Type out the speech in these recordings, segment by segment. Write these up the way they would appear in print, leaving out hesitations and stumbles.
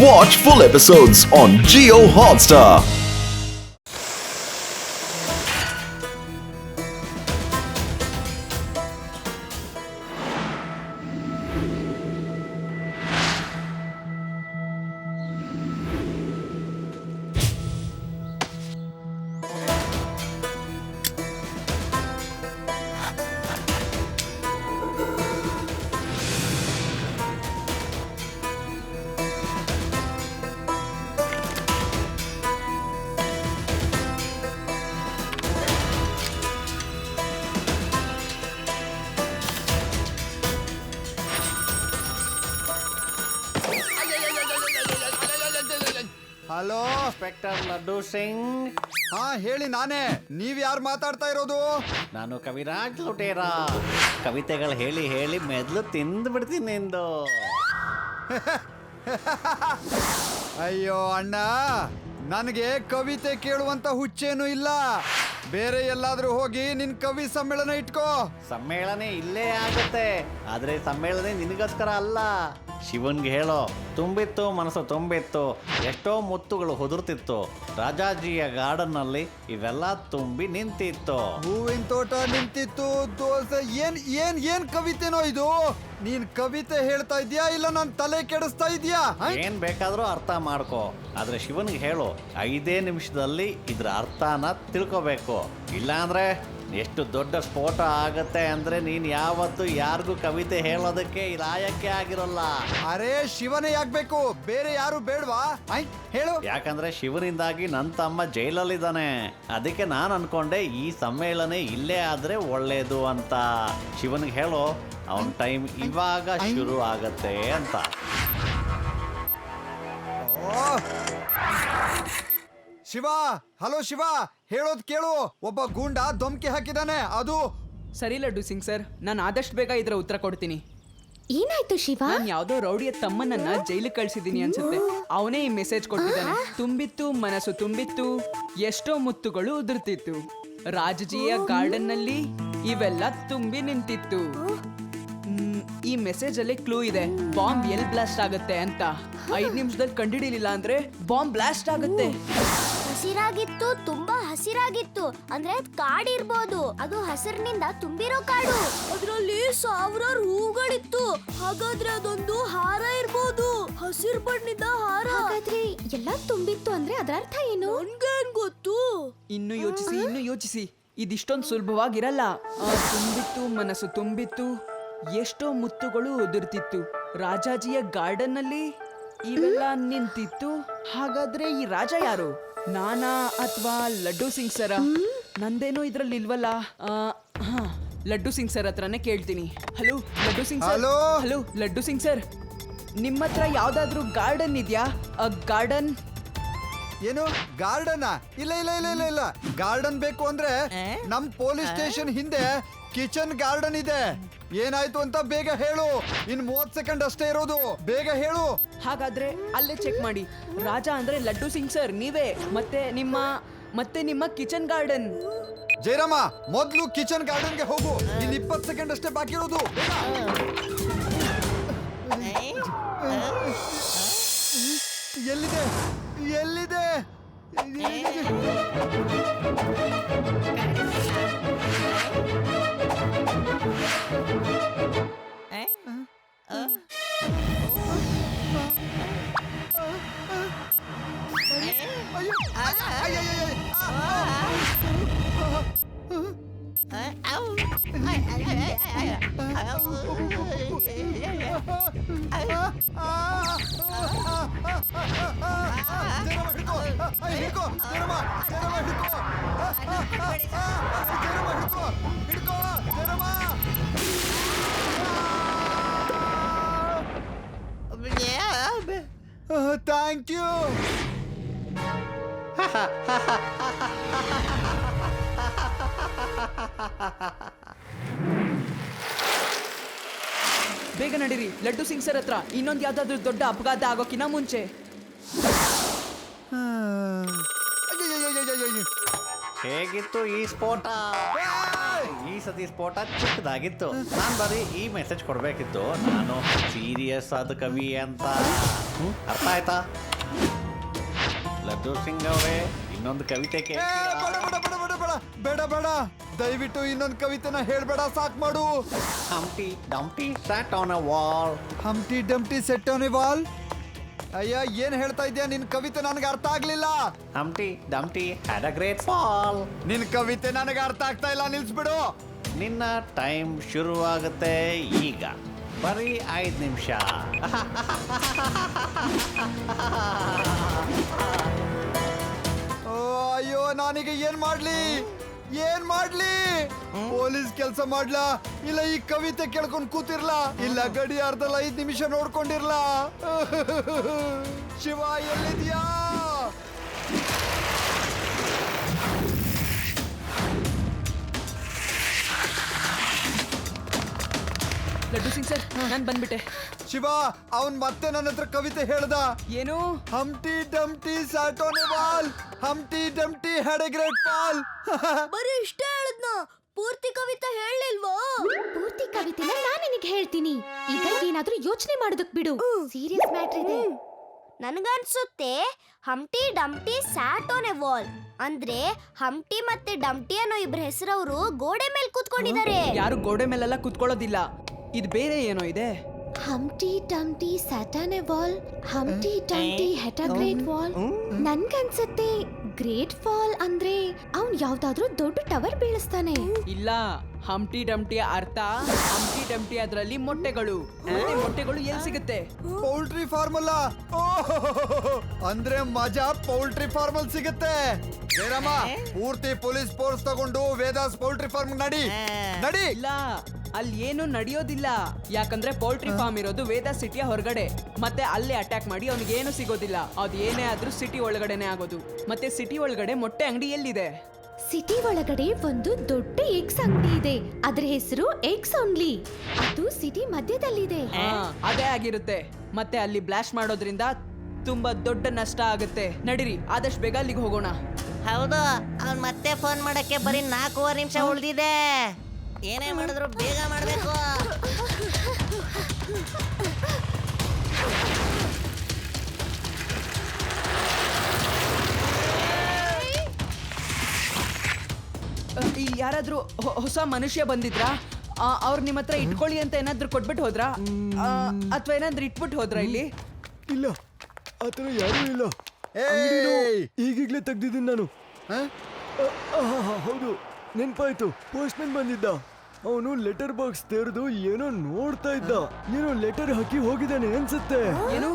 Watch full episodes on Jio Hotstar. Hello inspector laddu Singh. ಹಾ ಹೇಳಿ, ನಾನೇ. ನೀವ್ ಯಾರು ಮಾತಾಡ್ತಾ ಇರೋದು? ನಾನು ಕವಿರಾಜ್ ಲುಟೇರ. ಕವಿತೆಗಳು ಹೇಳಿ ಹೇಳಿ ಮೆದ್ಲು ತಿಂದು ಬಿಡ್ತೀನಿ ನಿಂದು. ಅಯ್ಯೋ ಅಣ್ಣ, ನನಗೆ ಕವಿತೆ ಕೇಳುವಂತ ಹುಚ್ಚೇನು ಇಲ್ಲ. ಬೇರೆ ಎಲ್ಲಾದ್ರೂ ಹೋಗಿ ನಿನ್ ಕವಿ ಸಮ್ಮೇಳನ ಇಟ್ಕೋ. ಸಮ್ಮೇಳನ ಇಲ್ಲೇ ಆಗುತ್ತೆ, ಆದ್ರೆ ಸಮ್ಮೇಳನ ನಿನಗೋಸ್ಕರ ಅಲ್ಲ. ಶಿವನ್ಗೆ ಹೇಳೋ, ತುಂಬಿತ್ತು ಮನಸ್ಸು ತುಂಬಿತ್ತು, ಎಷ್ಟೋ ಮುತ್ತುಗಳು ಉದುರ್ತಿತ್ತು, ರಾಜಾಜಿಯ ಗಾರ್ಡನ್ ನಲ್ಲಿ ಇವೆಲ್ಲ ತುಂಬಿ ನಿಂತಿತ್ತು. ಹೂವಿನ ತೋಟ ನಿಂತಿತ್ತು, ದೋಸೆ. ಏನ್ ಏನ್ ಏನ್ ಕವಿತೆನೋ ಇದು? ನೀನ್ ಕವಿತೆ ಹೇಳ್ತಾ ಇದ್ಯಾ ಇಲ್ಲ ನನ್ ತಲೆ ಕೆಡಿಸ್ತಾ ಇದ್ಯಾ? ಏನ್ ಬೇಕಾದ್ರೂ ಅರ್ಥ ಮಾಡ್ಕೋ, ಆದ್ರೆ ಶಿವನ್ಗೆ ಹೇಳು 5 ನಿಮಿಷದಲ್ಲಿ ಇದ್ರ ಅರ್ಥನ ತಿಳ್ಕೋಬೇಕು. ಇಲ್ಲಾಂದ್ರೆ ಎಷ್ಟು ದೊಡ್ಡ ಸ್ಫೋಟ ಆಗತ್ತೆ ಅಂದ್ರೆ ನೀನ್ ಯಾವತ್ತು ಯಾರಿಗೂ ಕವಿತೆ ಹೇಳೋದಕ್ಕೆ ಲಾಯಕ್ಕೆ ಆಗಿರಲ್ಲ. ಅರೆ ಶಿವನೇ ಯಾಕ್ಬೇಕು, ಬೇರೆ ಯಾರು ಬೇಡವಾ? ಹೇಳು. ಯಾಕಂದ್ರೆ ಶಿವನಿಂದಾಗಿ ನನ್ನ ತಮ್ಮ ಜೈಲಲ್ಲಿದ್ದಾನೆ, ಅದಕ್ಕೆ ನಾನು ಅನ್ಕೊಂಡೆ ಈ ಸಮ್ಮೇಳನ ಇಲ್ಲೇ ಆದ್ರೆ ಒಳ್ಳೇದು ಅಂತ. ಶಿವನ್ಗೆ ಹೇಳೋ, ಅವನ್ ಟೈಮ್ ಇವಾಗ ಶುರು ಆಗತ್ತೆ ಅಂತ. ಶಿವ, ಹಲೋ ಶಿವ, ಹೇಳೋದ್ ಕೇಳು. ಒಬ್ಬ ಗೂಂಡ ಧಮ್ಕಿ ಹಾಕಿದಾನೆ. ಅದು ಸರಿ ಲಡ್ಡು ಸಿಂಗ್ ಸರ್, ನಾನು ಆದಷ್ಟು ಬೇಗ ಇದರ ಉತ್ತರ ಕೊಡ್ತೀನಿ. ಏನಾಯ್ತು ಶಿವ? ನಾನು ಯಾವ್ದೋ ರೌಡಿಯ ತಮ್ಮನನ್ನ ಜೈಲಿಗೆ ಕಳ್ಸಿದೀನಿ ಅನ್ಸುತ್ತೆ. ಅವನೇ ಈ ಮೆಸೇಜ್ ಕೊಟ್ಟಿದ್ದಾನೆ. ತುಂಬಿತ್ತು ಮನಸ್ಸು ತುಂಬಿತ್ತು, ಎಷ್ಟೋ ಮುತ್ತುಗಳು ಉದುರ್ತಿತ್ತು, ರಾಜಜಿಯ ಗಾರ್ಡನ್ ನಲ್ಲಿ ಇವೆಲ್ಲ ತುಂಬಿ ನಿಂತಿತ್ತು. ಈ ಮೆಸೇಜ್ ಅಲ್ಲಿ ಕ್ಲೂ ಇದೆ, ಬಾಂಬ್ ಎಲ್ಲಿ ಬ್ಲಾಸ್ಟ್ ಆಗುತ್ತೆ ಅಂತ. 5 ನಿಮಿಷದಲ್ಲಿ ಕಂಡಿಡಿಲಿಲ್ಲ ಅಂದ್ರೆ ಬಾಂಬ್ ಬ್ಲಾಸ್ಟ್ ಆಗುತ್ತೆ. ಹಸಿರಾಗಿತ್ತು, ತುಂಬಾ ಹಸಿರಾಗಿತ್ತು ಅಂದ್ರೆ ಕಾಡಿರ್ಬೋದು. ಅದು ಹಸಿರಿನಿಂದ ತುಂಬಿರೋ ಕಾಡು. ಅದ್ರಲ್ಲಿ ಸಾವಿರಾರು ಹೂಗಳಿತ್ತು, ಹಾಗಾದ್ರೆ ಅದೊಂದು ಹಾರ ಇರ್ಬೋದು. ಹಸಿರು ಬಣ್ಣದ ಹಾರ. ಹಾಗಾದ್ರೆ ಎಲ್ಲ ತುಂಬಿತ್ತು ಅಂದ್ರೆ ಅದರ ಅರ್ಥ ಏನು? ನನ್ಗೇನ್ ಗೊತ್ತು? ಇನ್ನು ಯೋಚಿಸಿ, ಇದಿಷ್ಟೊಂದು ಸುಲಭವಾಗಿರಲ್ಲ. ತುಂಬಿತ್ತು ಮನಸ್ಸು ತುಂಬಿತ್ತು, ಎಷ್ಟೋ ಮುತ್ತುಗಳು ಉದುರ್ತಿತ್ತು, ರಾಜಾಜಿಯ ಗಾರ್ಡನ್ ನಲ್ಲಿ ಇವೆಲ್ಲ ನಿಂತಿತ್ತು. ಹಾಗಾದ್ರೆ ಈ ರಾಜ ಯಾರು? ನಾನಾ ಅಥವಾ ಲಡ್ಡು ಸಿಂಗ್ ಸರ? ನಂದೇನೋ ಇದ್ರಲ್ಲಿ ಇಲ್ವಲ್ಲ. ಲಡ್ಡು ಸಿಂಗ್ ಸರ್ ಹತ್ರನೇ ಕೇಳ್ತೀನಿ. Hello laddu Singh sir. Hello laddu Singh sir, ನಿಮ್ಮ ಹತ್ರ ಯಾವ್ದಾದ್ರು ಗಾರ್ಡನ್ ಇದೆಯಾ? ಗಾರ್ಡನ್ ಏನು? ಗಾರ್ಡನ್? ಇಲ್ಲ ಇಲ್ಲ ಇಲ್ಲ ಇಲ್ಲ ಇಲ್ಲ. ಗಾರ್ಡನ್ ಬೇಕು ಅಂದ್ರೆ ನಮ್ ಪೊಲೀಸ್ ಸ್ಟೇಷನ್ ಹಿಂದೆ ಕಿಚನ್ ಗಾರ್ಡನ್ ಇದೆ. ಏನಾಯ್ತು ಅಂತ ಬೇಗ ಹೇಳು. ಇನ್ 30 ಸೆಕೆಂಡ್ ಅಷ್ಟೇ ಇರೋದು, ಬೇಗ ಹೇಳು. ಹಾಗಾದ್ರೆ ಅಲ್ಲೇ ಚೆಕ್ ಮಾಡಿ. ರಾಜ ಅಂದ್ರೆ ಲಡ್ಡು ಸಿಂಗ್ ಸರ್ ನೀವೇ, ಮತ್ತೆ ನಿಮ್ಮ ಕಿಚನ್ ಗಾರ್ಡನ್. ಜಯರಾಮ, ಮೊದ್ಲು ಕಿಚನ್ ಗಾರ್ಡನ್ಗೆ ಹೋಗು. ಇನ್ 20 ಸೆಕೆಂಡ್ ಅಷ್ಟೇ ಬಾಕಿ ಇರೋದು. ಎಲ್ಲಿದೆ ಎಲ್ಲಿದೆ? Thank you. ಬೇಗ ನಡೀರಿ ಲಡ್ಡು ಸಿಂಗ್ ಸರ್ ಹತ್ರ. ಇನ್ನೊಂದು ಯಾವ್ದಾದ್ರು ದೊಡ್ಡ ಅಪಘಾತ ಆಗೋಕಿನ ಮುಂಚೆ. ಹೇಗಿತ್ತು ಈ ಸ್ಫೋಟ? ಈ ಸತಿ ಸ್ಫೋಟ ಚಿಕ್ಕದಾಗಿತ್ತು. ನಾನು ಬರೀ ಈ ಮೆಸೇಜ್ ಕೊಡ್ಬೇಕಿತ್ತು, ನಾನು ಸೀರಿಯಸ್ ಆದ ಕವಿ ಅಂತ. ಅರ್ಥ ಆಯ್ತಾ? ಲಡ್ಡು ಸಿಂಗ್ ಅವರೇ, ಇನ್ನೊಂದು ಕವಿತೆ ಏ, ಬೇಡ ಬೇಡ, ದಯವಿಟ್ಟು ಇನ್ನೊಂದು ಕವಿತೆನ ಹೇಳ್ಬೇಡ, ಸಾಕ್ ಮಾಡು. Humpty Dumpty sat on a wall. Humpty Dumpty set on a wall. ಅಯ್ಯ, ಏನ್ ಹೇಳ್ತಾ ಇದ್ಯಾ? ನಿನ್ ಕವಿತೆ ನನಗೆ ಅರ್ಥ ಆಗ್ಲಿಲ್ಲ. Humpty Dumpty had a great fall. ನಿನ್ ಕವಿತೆ ನನಗೆ ಅರ್ಥ ಆಗ್ತಾ ಇಲ್ಲ, ನಿಲ್ಸ್ಬಿಡು. ನಿನ್ನ ಟೈಮ್ ಶುರುವಾಗುತ್ತೆ ಈಗ. ಬರೀ 5 ನಿಮಿಷ. ಅಯ್ಯೋ, ನಾನೀಗ ಏನ್ ಮಾಡ್ಲಿ? ಪೊಲೀಸ್ ಕೆಲಸ ಮಾಡ್ಲಾ, ಇಲ್ಲ ಈ ಕವಿತೆ ಕೇಳ್ಕೊಂಡ್ ಕೂತಿರ್ಲಾ, ಇಲ್ಲ ಗಡಿಯಾರದಲ್ಲಿ 5 ನಿಮಿಷ ನೋಡ್ಕೊಂಡಿರ್ಲಾ? ಶಿವ, ಎಲ್ಲಿದ್ಯಾ? ಲಡ್ಡು ಸಿಂಗ್ ಸರ್, ನಾನು ಬಂದ್ಬಿಟ್ಟೆ. ಶಿವ, ಅವನ್ ಮತ್ತೆ ನನ್ನ ಹತ್ರ ಕವಿತೆ ಹೇಳ್ದ. ಏನು? Humpty Dumpty sat on a wall, Humpty Dumpty had a great fall. ಬರೀ ಇಷ್ಟ ಹೇಳದ್ನ, ಪೂರ್ತಿ ಕವಿತೆ ಹೇಳಲಿಲ್ವಾ? ಪೂರ್ತಿ ಕವಿತೆನ ನಾನು ನಿನಗೆ ಹೇಳ್ತೀನಿ. ಈಗ ಏನಾದ್ರೂ ಯೋಚನೆ ಮಾಡೋದಕ್ ಬಿಡು, ಸೀರಿಯಸ್ ಮ್ಯಾಟರ್ ಇದೆ. ನನಗನ್ಸುತ್ತೆ ಹಂಪ್ಟಿ Dumpty sat on a wall ಅಂದ್ರೆ ಹಂಪ್ಟಿ ಮತ್ತೆ ಡಂಪ್ಟಿ ಅನ್ನೋ ಇಬ್ರ ಹೆಸರವರು ಗೋಡೆ ಮೇಲೆ ಕೂತ್ಕೊಂಡಿದ್ದಾರೆ. ಯಾರು ಗೋಡೆ ಮೇಲೆಲ್ಲ ಕುತ್ಕೊಳ್ಳೋದಿಲ್ಲ, ಇದು ಬೇರೆ ಏನೋ ಇದೆ. Humpty Dumpty sat on a wall, Humpty Dumpty had a great wall. ನನ್ಗನ್ಸುತ್ತೆ ಗ್ರೇಟ್ ಫಾಲ್ ಅಂದ್ರೆ ಅವ್ನ್ ಯಾವ್ದಾದ್ರೂ ದೊಡ್ಡ ಟವರ್ ಬೀಳಿಸ್ತಾನೆ. ಇಲ್ಲ, ಹಂಪ್ಟಿ ಡಂಪ್ಟಿ ಅರ್ಥ ಹಂಪ್ಟಿ ಡಂಪ್ಟಿ ಅದರಲ್ಲಿ ಮೊಟ್ಟೆಗಳು. ಮತ್ತೆ ಮೊಟ್ಟೆಗಳು ಎಲ್ಲಿ ಸಿಗುತ್ತೆ? ಪೌಲ್ಟ್ರಿ ಫಾರ್ಮ್ ಅಲ್ಲ, ಅಂದ್ರೆ ಮಜಾ ಪೌಲ್ಟ್ರಿ ಫಾರ್ಮ್ ಅಲ್ಲಿ ಸಿಗುತ್ತೆ. ಏನಮ್ಮ, ಪೂರ್ತಿ ಪೊಲೀಸ್ ಫೋರ್ಸ್ ತಗೊಂಡು ವೇದಾಸ್ ಪೌಲ್ಟ್ರಿ ಫಾರ್ಮ್ ನಡಿ. ಇಲ್ಲ, ಅಲ್ಲಿ ಏನು ನಡೆಯೋದಿಲ್ಲ. ಯಾಕಂದ್ರೆ ಪೌಲ್ಟ್ರಿ ಫಾರ್ಮ್ ಇರೋದು ವೇದ ಸಿಟಿಯ ಹೊರಗಡೆ. ಮತ್ತೆ ಅಲ್ಲೇ ಅಟ್ಯಾಕ್ ಮಾಡಿ ಅವ್ನಿಗೆ ಏನು ಸಿಗೋದಿಲ್ಲ. ಅದು ಏನೇ ಆದ್ರೂ ಸಿಟಿ ಒಳಗಡೆನೆ ಆಗೋದು. ಮತ್ತೆ ಸಿಟಿ ಒಳಗಡೆ ಮೊಟ್ಟೆ ಅಂಗಡಿ ಎಲ್ಲಿದೆ? ಸಿಟಿ ಒಳಗಡೆ ಒಂದು ದೊಡ್ಡ ಎಗ್ಸ್ ಅಂಗಡಿ ಇದೆ, ಅದ್ರ ಹೆಸರು ಎಗ್ಸ್ ಓನ್ಲಿ. ಅದು ಸಿಟಿ ಮಧ್ಯದಲ್ಲಿದೆ. ಅದೇ ಆಗಿರುತ್ತೆ. ಮತ್ತೆ ಅಲ್ಲಿ ಬ್ಲಾಸ್ಟ್ ಮಾಡೋದ್ರಿಂದ ತುಂಬಾ ದೊಡ್ಡ ನಷ್ಟ ಆಗುತ್ತೆ. ನಡೀರಿ, ಆದಷ್ಟು ಬೇಗ ಅಲ್ಲಿಗೆ ಹೋಗೋಣ. ಹೌದು, ಅವ್ನ್ ಮತ್ತೆ ಫೋನ್ ಮಾಡಕ್ಕೆ ಬರೀ 4.25 ನಿಮಿಷ ಉಳಿದಿದೆ. ಏನೇ ಮಾಡಿದ್ರು ಬೇಗ ಮಾಡಬೇಕು. ಇಲ್ಲಿ ಯಾರಾದ್ರೂ ಹೊಸ ಮನುಷ್ಯ ಬಂದಿದ್ರಾ? ಅವ್ರು ನಿಮ್ಮ ಹತ್ರ ಇಟ್ಕೊಳ್ಳಿ ಅಂತ ಏನಾದ್ರೂ ಕೊಟ್ಬಿಟ್ಟು ಹೋದ್ರಾ? ಅಥವಾ ಏನಾದ್ರೂ ಇಟ್ಬಿಟ್ಟು ಹೋದ್ರಾ ಇಲ್ಲಿ? ಇಲ್ಲ, ಆತರ ಯಾರೂ ಇಲ್ಲ. ಈಗೀಗ್ಲೇ ತೆಗ್ದಿದ್ದೀನಿ ನಾನು. ಹೌದು, ನೆನ್ಪಾಯ್ತು. ಪೋಸ್ಟ್ಮನ್ ಬಂದಿದ್ದ. ಅವನು ಲೆಟರ್ ಬಾಕ್ಸ್ ತೆರೆದು ಏನೋ ನೋಡ್ತಾ ಇದ್ದ. ಏನೋ ಲೆಟರ್ ಹಾಕಿ ಹೋಗಿದ್ದಾನೆ ಅನ್ಸುತ್ತೆ. ಏನು?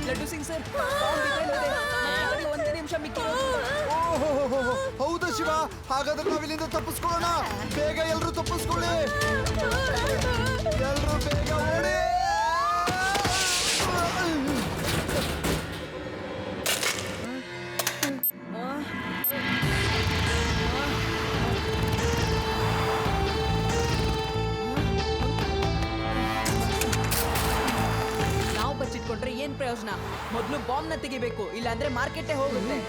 ಲಡ್ಡು ಸಿಂಗ್ ಸರ್, ಒಂದೇ ನಿಮಿಷ ಮಿಕ್ಕಿ. ಹೌದಾ ಶಿವ? ಹಾಗಾದ್ರೆ ನಾವಿಲ್ಲಿಂದ ತಪ್ಪಿಸ್ಕೊಳ್ಳೋಣ. ಬೇಗ ಎಲ್ರು ತಪ್ಪಿಸ್ಕೊಳ್ಳಿ, ಎಲ್ರು ಬೇಗ ಓಡಿ. ನಾವು ಬಚ್ಚಿಟ್ಕೊಂಡ್ರೆ ಏನ್ ಪ್ರಯೋಜನ? ಮೊದಲು ಬಾಂಬ್ ನ ತೆಗಿಬೇಕು, ಇಲ್ಲಾಂದ್ರೆ ಮಾರ್ಕೆಟೇ ಹೋಗುತ್ತೆ.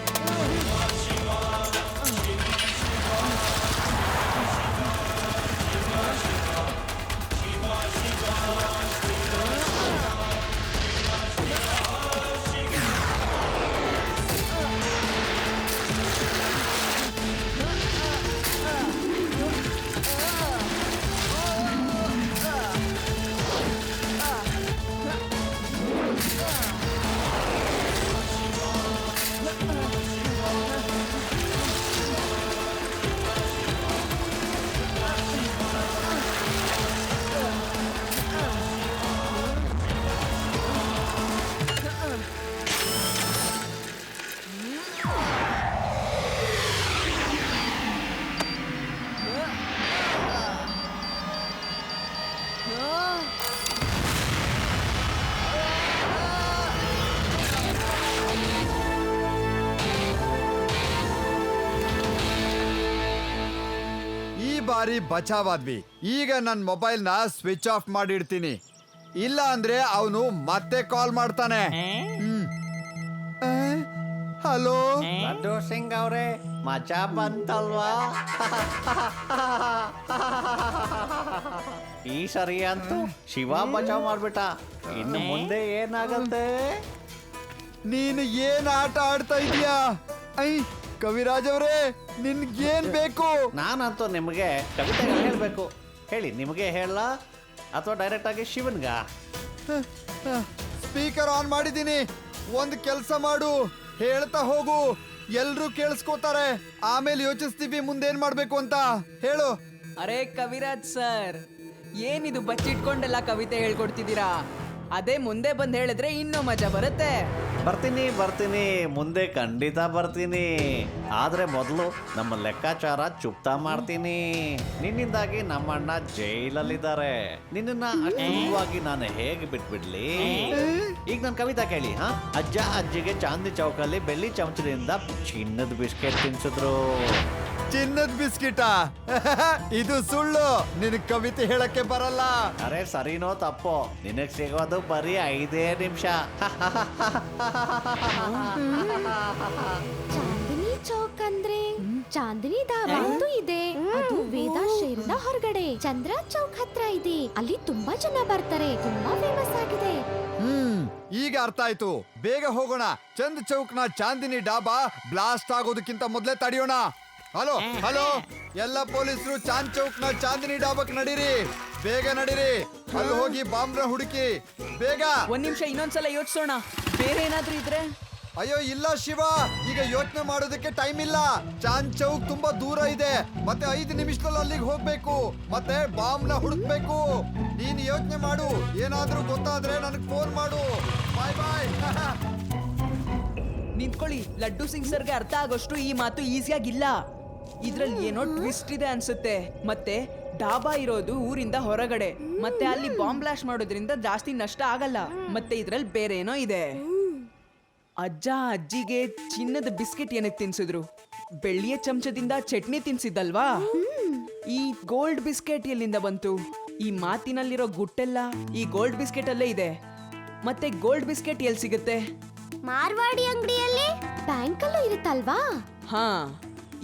ಬಾರಿ ಬಚಾವಾದ್ವಿ. ಈಗ ನನ್ನ ಮೊಬೈಲ್ನ ಸ್ವಿಚ್ ಆಫ್ ಮಾಡಿಡ್ತೀನಿ, ಇಲ್ಲ ಅಂದ್ರೆ ಅವನು ಮತ್ತೆ ಕಾಲ್ ಮಾಡ್ತಾನೆ. ಹಲೋ ಲಡ್ಡು ಸಿಂಗ್ ಅವ್ರೆ ಮಜಾ ಬಂತಲ್ವಾ? ಈ ಸರಿ ಅಂತೂ ಶಿವ ಬಚಾವ್ ಮಾಡ್ಬಿಟ್ಟ. ಇನ್ನು ಮುಂದೆ ಏನಾಗತ್ತೆ? ನೀನು ಏನ್ ಆಟ ಆಡ್ತಾ ಇದೀಯಾ? ಐ ಕವಿರಾಜ್ ಅವರೇ, ನಿನ್ಗೇನ್ ಬೇಕು? ನಾನಂತೂ ನಿಮಗೆ ಕವಿತೆಗಳು ಹೇಳ್ಬೇಕು. ಹೇಳಿ, ನಿಮಗೆ ಹೇಳ ಅಥವಾ ಡೈರೆಕ್ಟ್ ಆಗಿ ಶಿವನ್ಗ? ಸ್ಪೀಕರ್ ಆನ್ ಮಾಡಿದೀನಿ. ಒಂದ್ ಕೆಲ್ಸ ಮಾಡು, ಹೇಳ್ತಾ ಹೋಗು, ಎಲ್ರೂ ಕೇಳಿಸ್ಕೋತಾರೆ. ಆಮೇಲೆ ಯೋಚಿಸ್ತೀವಿ ಮುಂದೇನ್ ಮಾಡ್ಬೇಕು ಅಂತ. ಹೇಳು. ಅರೆ ಕವಿರಾಜ್ ಸರ್, ಏನಿದು ಬಚ್ಚಿಟ್ಕೊಂಡೆಲ್ಲ ಕವಿತೆ ಹೇಳ್ಕೊಡ್ತಿದ್ದೀರಾ? ಅದೇ ಮುಂದೆ ಬಂದು ಹೇಳಿದ್ರೆ ಇನ್ನೂ ಮಜಾ ಬರುತ್ತೆ. ಬರ್ತೀನಿ, ಮುಂದೆ ಖಂಡಿತ ಬರ್ತೀನಿ. ಆದ್ರೆ ಮೊದಲು ನಮ್ಮ ಲೆಕ್ಕಾಚಾರ ಚುಪ್ತಾ ಮಾಡ್ತೀನಿ. ನಿನ್ನಿಂದಾಗಿ ನಮ್ಮಣ್ಣ ಜೈಲಲ್ಲಿದ್ದಾರೆ. ನಿನ್ನನ್ನ ಅಷ್ಟುವಾಗಿ ನಾನು ಹೇಗೆ ಬಿಟ್ಬಿಡ್ಲಿ? ಈಗ ನನ್ನ ಕವಿತಾ ಕೇಳಿ. ಅಜ್ಜ ಅಜ್ಜಿಗೆ ಚಾಂದಿ ಚೌಕಲ್ಲಿ ಬೆಳ್ಳಿ ಚಮಚದಿಂದ ಚಿನ್ನದ ಬಿಸ್ಕೆಟ್ ತಿನ್ಸಿದ್ರು. ಚಿನ್ನದ ಬಿಸ್ಕಿಟಾ? ಇದು ಸುಳ್ಳು. ನಿನ್ ಕವಿತೆ ಹೇಳಕ್ಕೆ ಬರಲ್ಲ. ಅರೆ ಸರಿನೋ ತಪ್ಪೋ, ನಿನಗ್ ಸಿಗೋದು ಬರೀ 5 ನಿಮಿಷ. ಚಾಂದಿನಿ ಚೌಕ್ ಅಂದ್ರೆ ಚಾಂದಿನಿ ಧಾಬಾ ಅಂತೂ ಇದೆ. ಅದು ವೇದಾಶ್ರಯದ ಹೊರಗಡೆ ಚಂದ್ರ ಚೌಕ್ ಹತ್ರ ಇದೆ. ಅಲ್ಲಿ ತುಂಬಾ ಜನ ಬರ್ತಾರೆ. ತುಂಬಾ ಫೇಮಸ್ ಆಗಿದೆ. ಈಗ ಅರ್ಥ ಆಯ್ತು. ಬೇಗ ಹೋಗೋಣ. ಚಂದ್ ಚೌಕ್ನ ಚಾಂದಿನಿ ಡಾಬಾ ಬ್ಲಾಸ್ಟ್ ಆಗೋದಕ್ಕಿಂತ ಮೊದಲೇ ತಡೆಯೋಣ. ಹಲೋ ಹಲೋ, ಎಲ್ಲ ಪೊಲೀಸರು ಚಾಂದ್ ಚೌಕ್ನ ಚಾಂದಿನಿ ಡಾಬಾಕ್ ನಡೀರಿ. ಬೇಗ ನಡೀರಿ. ಅಲ್ಲಿ ಹೋಗಿ ಬಾಂಬ್ನ ಹುಡುಕಿ ಬೇಗ. ಒಂದ್ ನಿಮಿಷ ಇನ್ನೊಂದ್ಸಲ ಯೋಚಿಸೋಣ. ಬೇರೆ ಏನಾದ್ರೂ ಇದ್ರೆ? ಅಯ್ಯೋ ಇಲ್ಲ ಶಿವ, ಈಗ ಯೋಚನೆ ಮಾಡೋದಕ್ಕೆ ಟೈಮ್ ಇಲ್ಲ. ಚಾಂದ್ ಚೌಕ್ ತುಂಬಾ ದೂರ ಇದೆ. ಮತ್ತೆ 5 ನಿಮಿಷದಲ್ಲಿ ಅಲ್ಲಿಗೆ ಹೋಗ್ಬೇಕು. ಮತ್ತೆ ಬಾಂಬ್ನ ಹುಡುಕ್ಬೇಕು. ನೀನ್ ಯೋಚನೆ ಮಾಡು. ಏನಾದ್ರೂ ಗೊತ್ತಾದ್ರೆ ನನಗೆ ಫೋನ್ ಮಾಡು. ಬಾಯ್ ಬಾಯ್. ನಿಂತ್ಕೊಳ್ಳಿ. ಲಡ್ಡು ಸಿಂಗ್ ಸರ್ಗೆ ಅರ್ಥ ಆಗೋಷ್ಟು ಈ ಮಾತು ಈಸಿಯಾಗಿಲ್ಲ. ಇದ್ರಲ್ಲಿ ಏನೋ ಟ್ವಿಸ್ಟ್ ಇದೆ ಅನ್ಸುತ್ತೆ. ಮತ್ತೆ ಡಾಬಾ ಇರೋದು ಊರಿಂದ ಹೊರಗಡೆ. ಮತ್ತೆ ಅಲ್ಲಿ ಬಾಂಬ್ ಬ್ಲಾಸ್ಟ್ ಮಾಡೋದ್ರಿಂದ ಜಾಸ್ತಿ ನಷ್ಟ ಆಗಲ್ಲ. ಮತ್ತೆ ಇದ್ರಲ್ಲಿ ಬೇರೆ ಏನೋ ಇದೆ. ಅಜ್ಜ ಅಜ್ಜಿಗೆ ಚಿನ್ನದ ಬಿಸ್ಕೆಟ್ ಏನಕ್ಕೆ ತಿನ್ಸಿದ್ರು? ಬೆಳ್ಳಿಯ ಚಮಚದಿಂದ ಚಟ್ನಿ ತಿನ್ಸಿದ್ದಲ್ವಾ? ಈ ಗೋಲ್ಡ್ ಬಿಸ್ಕೆಟ್ ಎಲ್ಲಿಂದ ಬಂತು? ಈ ಮಾತಿನಲ್ಲಿರೋ ಗುಟ್ಟೆಲ್ಲ ಈ ಗೋಲ್ಡ್ ಬಿಸ್ಕೆಟ್ ಅಲ್ಲೇ ಇದೆ. ಮತ್ತೆ ಗೋಲ್ಡ್ ಬಿಸ್ಕೆಟ್ ಎಲ್ಲಿ ಸಿಗುತ್ತೆ? ಮಾರ್ವಾಡಿ ಅಂಗಡಿಯಲ್ಲಿ. ಬ್ಯಾಂಕಲ್ಲೂ ಇರುತ್ತಲ್ವಾ? ಹಾ,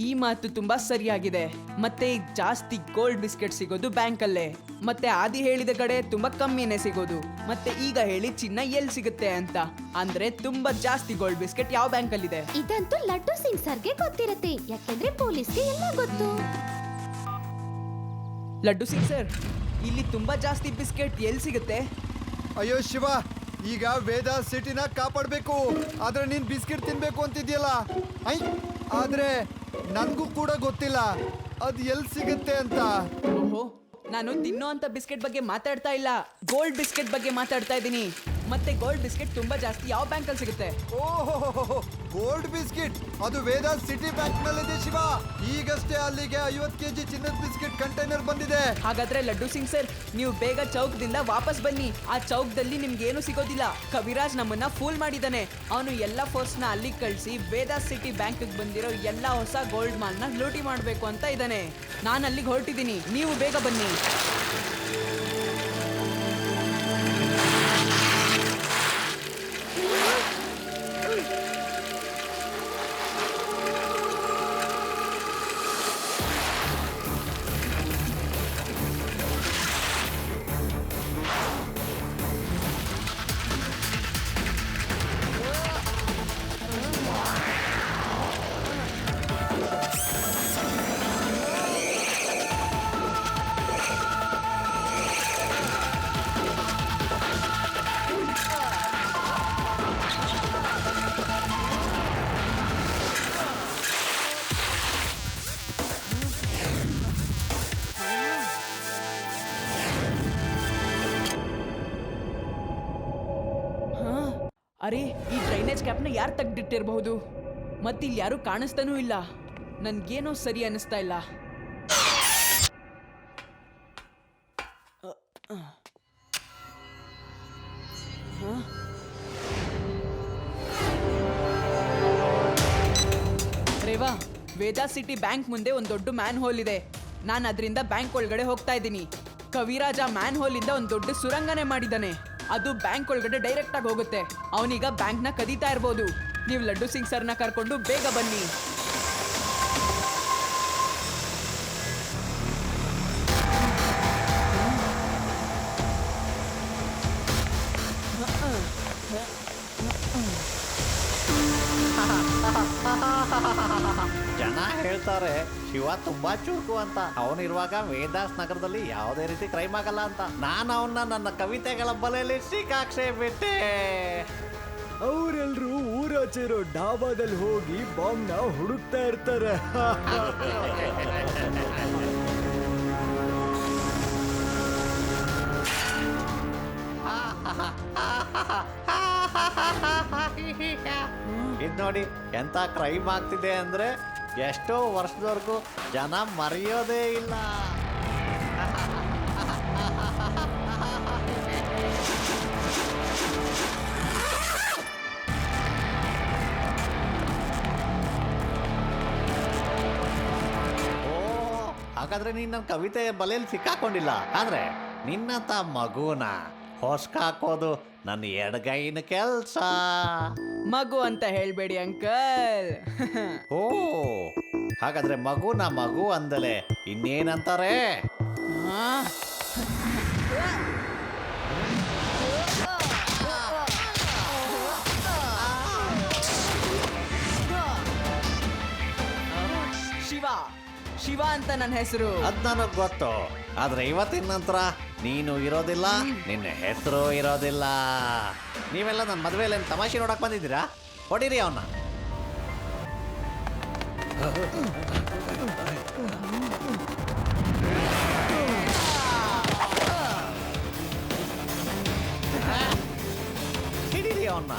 ಈ ಮಾತು ತುಂಬಾ ಸರಿಯಾಗಿದೆ. ಮತ್ತೆ ಜಾಸ್ತಿ ಗೋಲ್ಡ್ ಬಿಸ್ಕೆಟ್ ಸಿಗೋದು ಬ್ಯಾಂಕಲ್ಲೇ. ಮತ್ತೆ ಆದಿ ಹೇಳಿದ ಕಡೆ ತುಂಬಾ ಕಮ್ಮಿನೇ ಸಿಗೋದು. ಮತ್ತೆ ಈಗ ಹೇಳಿ ಚಿನ್ನ ಎಲ್ಲಿ ಸಿಗುತ್ತೆ ಅಂತ. ಅಂದ್ರೆ ತುಂಬಾ ಜಾಸ್ತಿ ಗೋಲ್ಡ್ ಬಿಸ್ಕೆಟ್ ಯಾವ ಬ್ಯಾಂಕಲ್ಲಿದೆ? ಇದಂತೂ ಲಡ್ಡು ಸಿಂಗ್ ಸರ್ಗೆ ಗೊತ್ತಿರತ್ತೆ. ಯಾಕೆಂದ್ರೆ ಪೊಲೀಸ್ಗೆ ಎಲ್ಲ ಗೊತ್ತು. ಲಡ್ಡು ಸಿಂಗ್ ಸರ್, ಇಲ್ಲಿ ತುಂಬಾ ಜಾಸ್ತಿ ಬಿಸ್ಕೆಟ್ ಎಲ್ಲಿ ಸಿಗುತ್ತೆ? ಅಯ್ಯೋ ಶಿವ, ಈಗ ವೇದ ಸಿಟಿನ ಕಾಪಾಡ್ಬೇಕು. ಆದ್ರೆ ನೀನ್ ಬಿಸ್ಕೆಟ್ ತಿನ್ಬೇಕು ಅಂತಿದ್ಯಲ್ಲ. ಐ ಆದ್ರೆ ನನ್ಗೂ ಕೂಡ ಗೊತ್ತಿಲ್ಲ ಅದ್ ಎಲ್ ಸಿಗುತ್ತೆ ಅಂತ. ಓಹೋ, ನಾನು ತಿನ್ನೋ ಅಂತ ಬಿಸ್ಕೆಟ್ ಬಗ್ಗೆ ಮಾತಾಡ್ತಾ ಇಲ್ಲ. ಗೋಲ್ಡ್ ಬಿಸ್ಕೆಟ್ ಬಗ್ಗೆ ಮಾತಾಡ್ತಾ ಇದ್ದೀನಿ. ಮತ್ತೆ ಗೋಲ್ಡ್ ಬಿಸ್ಕೆಟ್ ತುಂಬಾ ಜಾಸ್ತಿ ಯಾವ ಬ್ಯಾಂಕ್ ಅಲ್ಲಿ ಸಿಗುತ್ತೆ? ಓಹೋ, ಗೋಲ್ಡ್ ಬಿಸ್ಕೆಟ್ ಅದು ವೇದ ಸಿಟಿ ಬ್ಯಾಂಕ್ ನಲ್ಲಿದೆ ಶಿವ. ಈಗಷ್ಟೇ ಅಲ್ಲಿಗೆ 50 kg ಚಿನ್ನದ ಬಿಸ್ಕೆಟ್ ಕಂಟೈನರ್ ಬಂದಿದೆ. ಹಾಗಾದ್ರೆ ಲಡ್ಡು ಸಿಂಗ್ ಸರ್, ನೀವು ಬೇಗ ಚೌಕದಿಂದ ವಾಪಸ್ ಬನ್ನಿ. ಆ ಚೌಕದಲ್ಲಿ ನಿಮ್ಗೆ ಏನು ಸಿಗೋದಿಲ್ಲ. ಕವಿರಾಜ್ ನಮ್ಮನ್ನ ಫೂಲ್ ಮಾಡಿದಾನೆ. ಅವನು ಎಲ್ಲ ಫೋರ್ಸ್ ನ ಅಲ್ಲಿಗೆ ಕಳಿಸಿ ವೇದ ಸಿಟಿ ಬ್ಯಾಂಕ್ ಬಂದಿರೋ ಎಲ್ಲ ಹೊಸ ಗೋಲ್ಡ್ ಮಾಲ್ ನ ಲೂಟಿ ಮಾಡ್ಬೇಕು ಅಂತ ಇದ್ದಾನೆ. ನಾನು ಅಲ್ಲಿಗೆ ಹೊರಟಿದ್ದೀನಿ. ನೀವು ಬೇಗ ಬನ್ನಿ. ಅರೆ, ಈ ಡ್ರೈನೇಜ್ ಕ್ಯಾಪ್ನ ಯಾರು ತೆಗ್ದಿಟ್ಟಿರಬಹುದು? ಮತ್ತಿಲ್ಲಿ ಯಾರು ಕಾಣಿಸ್ತಾನೂ ಇಲ್ಲ. ನನ್ಗೇನೋ ಸರಿ ಅನಿಸ್ತಾ ಇಲ್ಲ. ರೇವಾ, ವೇದಾ ಸಿಟಿ ಬ್ಯಾಂಕ್ ಮುಂದೆ ಒಂದು ದೊಡ್ಡ ಮ್ಯಾನ್ ಹೋಲ್ ಇದೆ. ನಾನು ಅದರಿಂದ ಬ್ಯಾಂಕ್ ಒಳಗಡೆ ಹೋಗ್ತಾ ಇದ್ದೀನಿ. ಕವಿರಾಜ ಮ್ಯಾನ್ ಹೋಲ್ ಇಂದ ಒಂದು ದೊಡ್ಡ ಸುರಂಗನೆ ಮಾಡಿದ್ದಾನೆ. ಅದು ಬ್ಯಾಂಕ್ ಒಳಗಡೆ ಡೈರೆಕ್ಟ್ ಆಗಿ ಹೋಗುತ್ತೆ. ಅವನೀಗ ಬ್ಯಾಂಕ್ ನ ಕದೀತಾ ಇರ್ಬೋದು. ನೀವು ಲಡ್ಡು ಸಿಂಗ್ ಸರ್ನ ಕರ್ಕೊಂಡು ಬೇಗ ಬನ್ನಿ. ಜನ ಹೇಳ್ತಾರೆ ಶಿವ ತುಂಬಾ ಚುರುಕು ಅಂತ. ಅವನಿರುವಾಗ ವೇದಾಸ್ ನಗರದಲ್ಲಿ ಯಾವುದೇ ರೀತಿ ಕ್ರೈಮ್ ಆಗಲ್ಲ ಅಂತ. ನಾನು ಅವನ್ನ ನನ್ನ ಕವಿತೆಗಳ ಬಲೆಯಲ್ಲಿ ಸಿಕ್ಕಾಕ್ಸೇ ಬಿಟ್ಟೆ. ಅವರೆಲ್ರೂ ಊರಾಚೆ ಇರೋ ಡಾಬಾದಲ್ಲಿ ಹೋಗಿ ಬಾಂಬ್ನ ಹುಡುಕ್ತಾ ಇರ್ತಾರೆ. ಇದ್ ನೋಡಿ ಎಂತ ಕ್ರೈಮ್ ಆಗ್ತಿದೆ ಅಂದ್ರೆ ಎಷ್ಟೋ ವರ್ಷದವರೆಗೂ ಜನ ಮರೆಯೋದೇ ಇಲ್ಲ. ಓ, ಹಾಗಾದ್ರೆ ನೀನ್ ನನ್ನ ಕವಿತೆ ಬಲೆಯಲ್ಲಿ ಸಿಕ್ಕಾಕೊಂಡಿಲ್ಲ. ಆದ್ರೆ ನಿನ್ನಂತ ಮಗುನ ಹೊಸ್ಕಾಕೋದು ನನ್ನ ಎಡಗೈನ ಕೆಲ್ಸ. ಮಗು ಅಂತ ಹೇಳ್ಬೇಡಿ ಅಂಕಲ್. ಓ, ಹಾಗಾದ್ರೆ ಮಗುನ ಮಗು ಅಂದಲೆ ಇನ್ನೇನಂತಾರೆ? ಶಿವ ಶಿವ ಅಂತ ನನ್ನ ಹೆಸರು. ಅದ್ ನನಗ್ ಗೊತ್ತು. ಆದ್ರೆ ಇವತ್ತಿನ ನಂತರ ನೀನು ಇರೋದಿಲ್ಲ, ನಿನ್ನ ಹೆಸರು ಇರೋದಿಲ್ಲ. ನೀವೆಲ್ಲ ನನ್ನ ಮದುವೆಯಲ್ಲಿ ತಮಾಷೆ ನೋಡಕ್ ಬಂದಿದ್ದೀರಾ? ಹೊಡೀರಿ ಅವನ್ನ. ಹಿಡೀರಿ ಅವನ್ನ.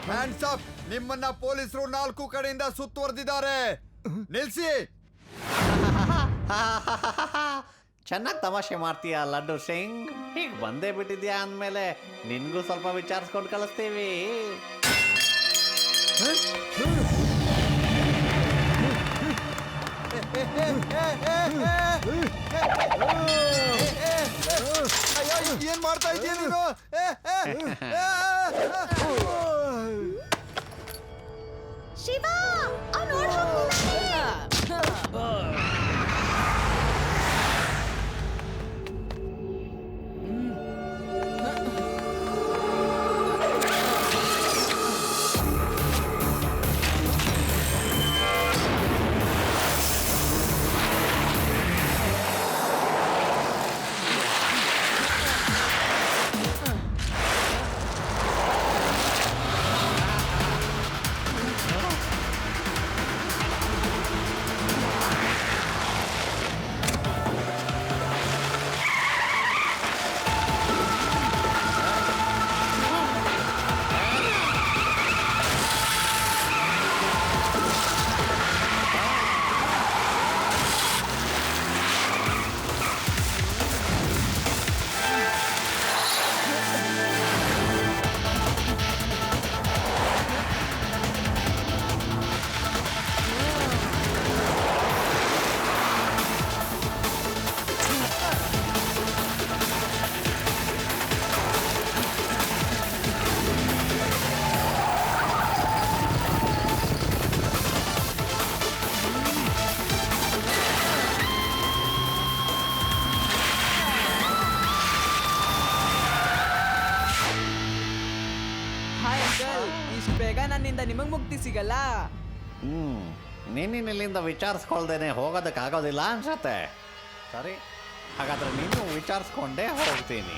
Hands up. ನಿಮ್ಮನ್ನ ಪೊಲೀಸರು 4 ಕಡೆಯಿಂದ ಸುತ್ತುವರೆದಿದ್ದಾರೆ. ನಿಲ್ಸಿ. ಚೆನ್ನಾಗಿ ತಮಾಷೆ ಮಾಡ್ತೀಯ ಲಡ್ಡು ಸಿಂಗ್. ಈಗ ಬಂದೇ ಬಿಟ್ಟಿದ್ಯಾ ಅಂದಮೇಲೆ ನಿನ್ಗೂ ಸ್ವಲ್ಪ ವಿಚಾರಿಸ್ಕೊಂಡು ಕಳಿಸ್ತೀವಿ. ಅಯ್ಯೋ, ಏನ್ ಮಾಡ್ತಾ ಇದೀಯ ನೀನು? ಶಿವ ಅವ್ನು ಓಡ್ ಹೋಗ್ತಿದ್ದಾನೆ. ಬೇಗ ನನ್ನಿಂದ ನಿಮಗ್ ಮುಕ್ತಿ ಸಿಗಲ್ಲ. ನಿನ್ನಿಲ್ಲಿಂದ ವಿಚಾರಿಸ್ಕೊಳ್ದೇನೆ ಹೋಗೋದಕ್ಕಾಗೋದಿಲ್ಲ ಅನ್ಸತ್ತೆ. ಸರಿ, ಹಾಗಾದ್ರೆ ನೀನು ವಿಚಾರಿಸ್ಕೊಂಡೇ ಹೋಗ್ತೀನಿ.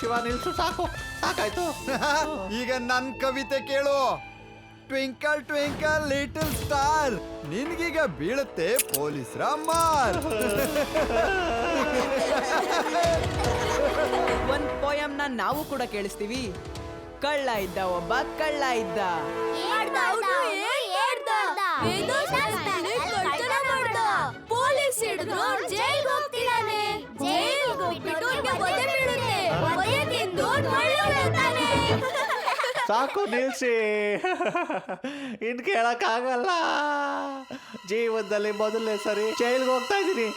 ಶಿವ ನಿಲ್ಸು, ಸಾಕು, ಸಾಕಾಯ್ತು. ಈಗ ನನ್ ಕವಿತೆ ಕೇಳು. ಟ್ವಿಂಕಲ್ ಟ್ವಿಂಕಲ್ ಲಿಟಲ್ ಸ್ಟಾರ್, ನಿನ್ಗೀಗ ಬೀಳುತ್ತೆ ಪೊಲೀಸ್ರ ಮಾರ್. ಒಂದ್ ಪೋಯಮ್ನ ನಾವು ಕೂಡ ಕೇಳಿಸ್ತೀವಿ. ಕಳ್ಳ ಇದ್ದ, ಒಬ್ಬ ಕಳ್ಳ ಇದ್ದ. ಪೊಲೀಸ್ ಹಿಡಿದ್ರು ಜೈಲ್ ಹೋಗ್ತಿದ್ದಾನೆ. ಜೈಲ್ ಹೋಗ್ಬಿಟ್ಟು ಅವ್ನಿಗೆ ವಧೆ ಬೀಳುತ್ತೆ. ವಧೆ ತಿಂದು ಒಳ್ಳೆ ಬೆಳ್ತಾನೆ. ಸಾಕು, ನಿಲ್ಸಿ. ಇನ್ ಕೇಳಕ್ಕಾಗಲ್ಲ. ಜೀವನದಲ್ಲಿ ಮೊದಲನೇ ಸರಿ ಜೈಲ್ಗೆ ಹೋಗ್ತಾ ಇದ್ದೀನಿ.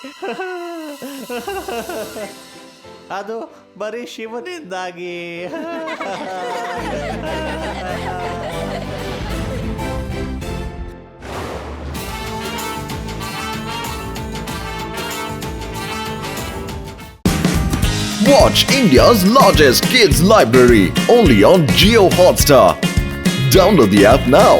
ಅದು ಬರೀ ಶಿವನಿಂದಾಗಿ. Watch India's largest kids library only on Jio Hotstar. Download the app now.